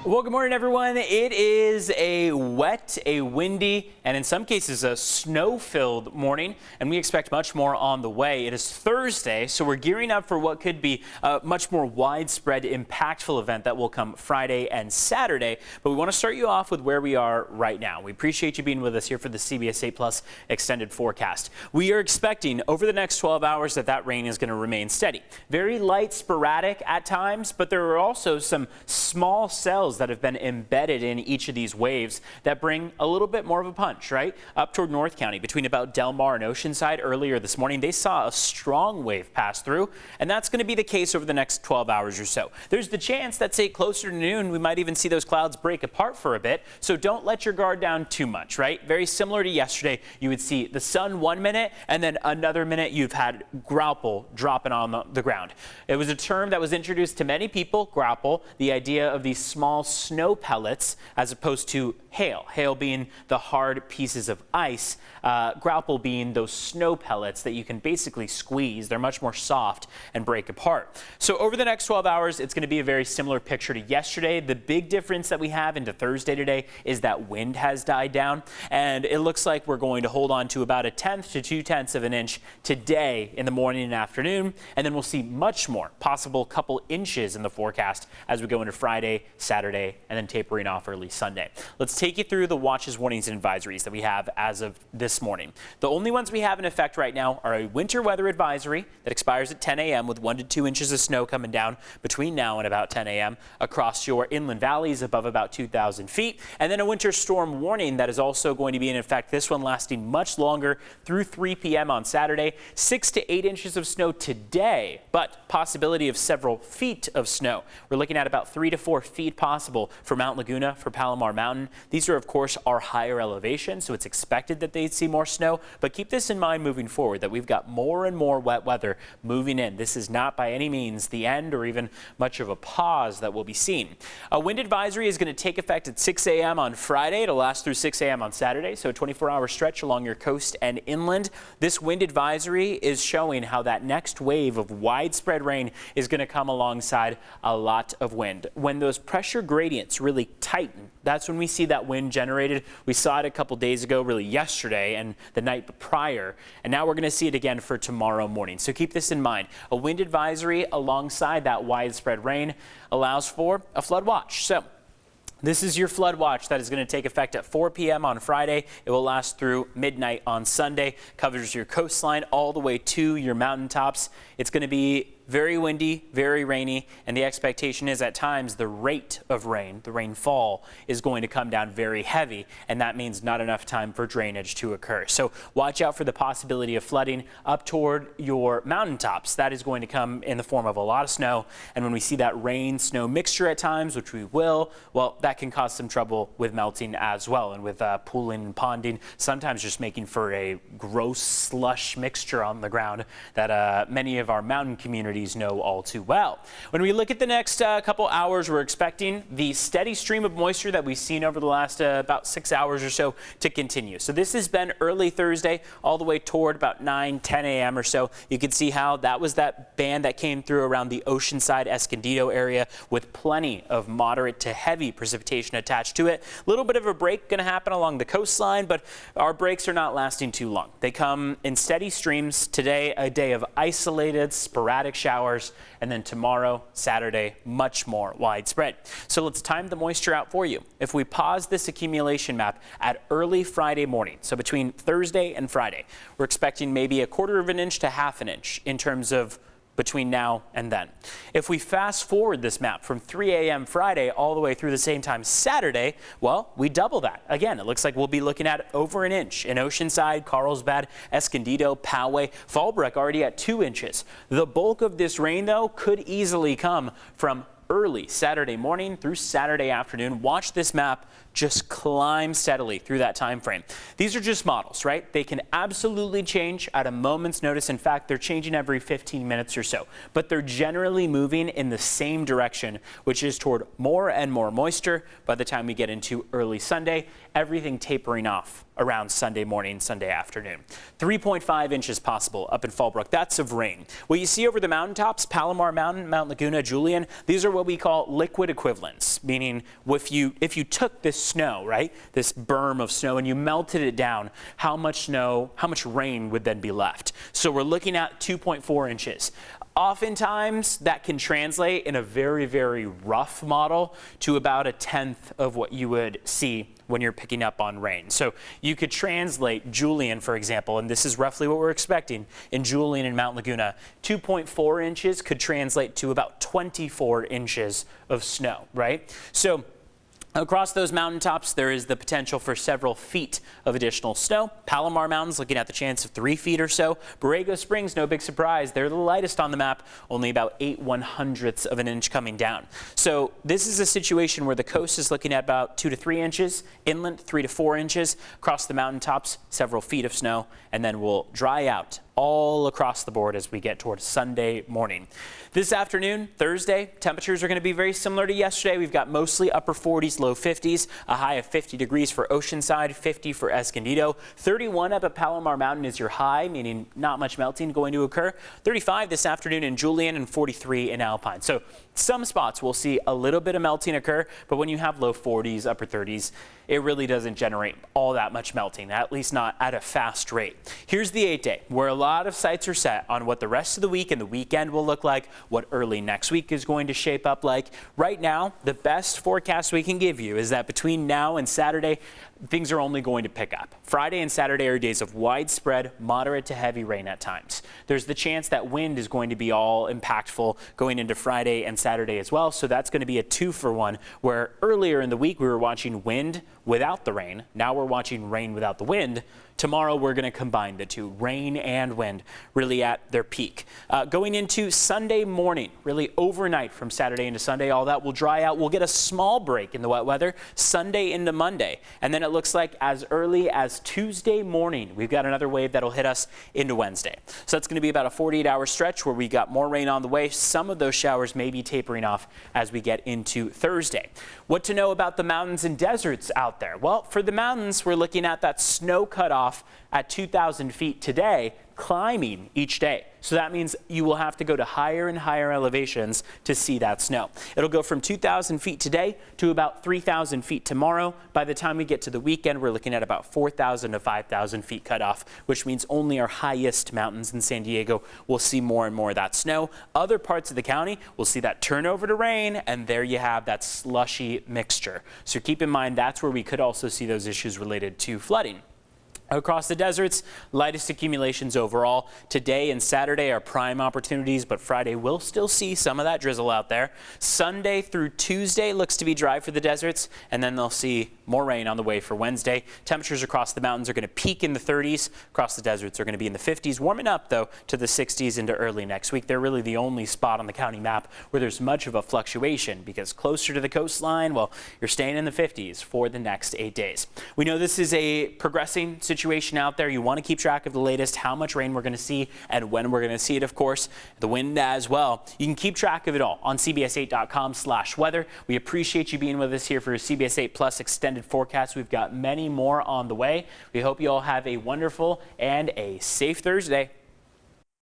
Well, good morning, everyone. It is a wet, a windy, and in some cases a snow-filled morning, and we expect much more on the way. It is Thursday, so we're gearing up for what could be a much more widespread, impactful event that will come Friday and Saturday. But we want to start you off with where we are right now. We appreciate you being with us here for the CBS 8 Plus extended forecast. We are expecting over the next 12 hours that rain is going to remain steady. Very light, sporadic at times, but there are also some small cells that have been embedded in each of these waves that bring a little bit more of a punch, right? Up toward North County, between about Del Mar and Oceanside earlier this morning, they saw a strong wave pass through, and that's going to be the case over the next 12 hours or so. There's the chance that, say, closer to noon, we might even see those clouds break apart for a bit, so don't let your guard down too much, right? Very similar to yesterday, you would see the sun 1 minute, and then another minute you've had grapple dropping on the ground. It was a term that was introduced to many people, grapple, the idea of these small snow pellets as opposed to hail. Hail being the hard pieces of ice, grapple being those snow pellets that you can basically squeeze. They're much more soft and break apart. So over the next 12 hours, it's going to be a very similar picture to yesterday. The big difference that we have into Thursday today is that wind has died down, and it looks like we're going to hold on to about 1/10 to 2/10 of an inch today in the morning and afternoon, and then we'll see much more, possible couple inches in the forecast as we go into Friday, Saturday, and then tapering off early Sunday. Let's take you through the watches, warnings, and advisories that we have as of this morning. The only ones we have in effect right now are a winter weather advisory that expires at 10 a.m. with 1 to 2 inches of snow coming down between now and about 10 a.m. across your inland valleys above about 2,000 feet. And then a winter storm warning that is also going to be in effect, this one lasting much longer through 3 p.m. on Saturday. 6 to 8 inches of snow today, but possibility of several feet of snow. We're looking at about 3 to 4 feet possible for Mount Laguna, for Palomar Mountain. These are, of course, our higher elevation, so it's expected that they'd see more snow. But keep this in mind moving forward, that we've got more and more wet weather moving in. This is not by any means the end or even much of a pause that we'll be seeing. A wind advisory is going to take effect at 6 a.m. on Friday. It'll last through 6 a.m. on Saturday, so a 24-hour stretch along your coast and inland. This wind advisory is showing how that next wave of widespread rain is going to come alongside a lot of wind. When those pressure gradients really tighten, that's when we see that wind generated. We saw it a couple days ago, really yesterday and the night prior, and now we're going to see it again for tomorrow morning. So keep this in mind. A wind advisory alongside that widespread rain allows for a flood watch. So this is your flood watch that is going to take effect at 4 p.m. on Friday. It will last through midnight on Sunday. Covers your coastline all the way to your mountaintops. It's going to be very windy, very rainy, and the expectation is at times the rate of rain, the rainfall, is going to come down very heavy, and that means not enough time for drainage to occur. So watch out for the possibility of flooding up toward your mountaintops. That is going to come in the form of a lot of snow, and when we see that rain-snow mixture at times, which we will, well, that can cause some trouble with melting as well, and with pooling and ponding, sometimes just making for a gross slush mixture on the ground that many of our mountain communities know all too well. When we look at the next couple hours, we're expecting the steady stream of moisture that we've seen over the last about 6 hours or so to continue. So this has been early Thursday all the way toward about 9, 10 a.m. or so. You can see how that was that band that came through around the Oceanside Escondido area with plenty of moderate to heavy precipitation attached to it. A little bit of a break going to happen along the coastline, but our breaks are not lasting too long. They come in steady streams. Today, a day of isolated, sporadic showers, and then tomorrow, Saturday, much more widespread. So let's time the moisture out for you. If we pause this accumulation map at early Friday morning, so between Thursday and Friday, we're expecting maybe 1/4 of an inch to 1/2 an inch in terms of between now and then. If we fast forward this map from 3 a.m. Friday all the way through the same time Saturday, well, we double that. Again, it looks like we'll be looking at over an inch in Oceanside, Carlsbad, Escondido, Poway, Fallbrook already at 2 inches. The bulk of this rain, though, could easily come from early Saturday morning through Saturday afternoon. Watch this map just climb steadily through that time frame. These are just models, right? They can absolutely change at a moment's notice. In fact, they're changing every 15 minutes or so, but they're generally moving in the same direction, which is toward more and more moisture by the time we get into early Sunday, everything tapering off around Sunday morning, Sunday afternoon. 3.5 inches possible up in Fallbrook. That's of rain. What you see over the mountaintops, Palomar Mountain, Mount Laguna, Julian, these are what we call liquid equivalents, meaning if you took this snow, right, this berm of snow, and you melted it down, how much rain would then be left? So we're looking at 2.4 inches. Oftentimes, that can translate in a very, very rough model to about 1/10 of what you would see when you're picking up on rain. So you could translate Julian, for example, and this is roughly what we're expecting in Julian and Mount Laguna. 2.4 inches could translate to about 24 inches of snow, right? So across those mountaintops, there is the potential for several feet of additional snow. Palomar Mountains looking at the chance of 3 feet or so. Borrego Springs, no big surprise. They're the lightest on the map, only about 8/100ths of an inch coming down. So this is a situation where the coast is looking at about 2 to 3 inches, inland 3 to 4 inches. Across the mountaintops, several feet of snow, and then we'll dry out all across the board as we get towards Sunday morning. This afternoon, Thursday, temperatures are going to be very similar to yesterday. We've got mostly upper 40s, low 50s, a high of 50 degrees for Oceanside, 50 for Escondido. 31 up at Palomar Mountain is your high, meaning not much melting going to occur. 35 this afternoon in Julian and 43 in Alpine. So some spots will see a little bit of melting occur, but when you have low 40s, upper 30s, it really doesn't generate all that much melting, at least not at a fast rate. Here's the 8-day, where a lot of sights are set on what the rest of the week and the weekend will look like, what early next week is going to shape up like. Right now, the best forecast we can give you is that between now and Saturday, things are only going to pick up. Friday and Saturday are days of widespread, moderate to heavy rain at times. There's the chance that wind is going to be all impactful going into Friday and Saturday as well, so that's going to be a 2-for-1, where earlier in the week we were watching wind without the rain. Now we're watching rain without the wind. Tomorrow we're going to combine the two, rain and wind, really at their peak. Going into Sunday morning, really overnight from Saturday into Sunday, all that will dry out. We'll get a small break in the wet weather Sunday into Monday. And then it looks like as early as Tuesday morning, we've got another wave that'll hit us into Wednesday. So that's going to be about a 48-hour stretch where we got more rain on the way. Some of those showers may be tapering off as we get into Thursday. What to know about the mountains and deserts out there? Well, for the mountains, we're looking at that snow cutoff at 2,000 feet today, climbing each day. So that means you will have to go to higher and higher elevations to see that snow. It'll go from 2,000 feet today to about 3,000 feet tomorrow. By the time we get to the weekend, we're looking at about 4,000 to 5,000 feet cutoff, which means only our highest mountains in San Diego will see more and more of that snow. Other parts of the county will see that turn over to rain, and there you have that slushy mixture. So keep in mind that's where we could also see those issues related to flooding. Across the deserts, lightest accumulations overall. Today and Saturday are prime opportunities, but Friday will still see some of that drizzle out there. Sunday through Tuesday looks to be dry for the deserts, and then they'll see more rain on the way for Wednesday. Temperatures across the mountains are going to peak in the 30s. Across the deserts are going to be in the 50s, warming up, though, to the 60s into early next week. They're really the only spot on the county map where there's much of a fluctuation, because closer to the coastline, well, you're staying in the 50s for the next 8 days. We know this is a progressing situation out there. You want to keep track of the latest, how much rain we're going to see and when we're going to see it, of course, the wind as well. You can keep track of it all on CBS8.com/weather. We appreciate you being with us here for a CBS 8 Plus extended forecast. We've got many more on the way. We hope you all have a wonderful and a safe Thursday.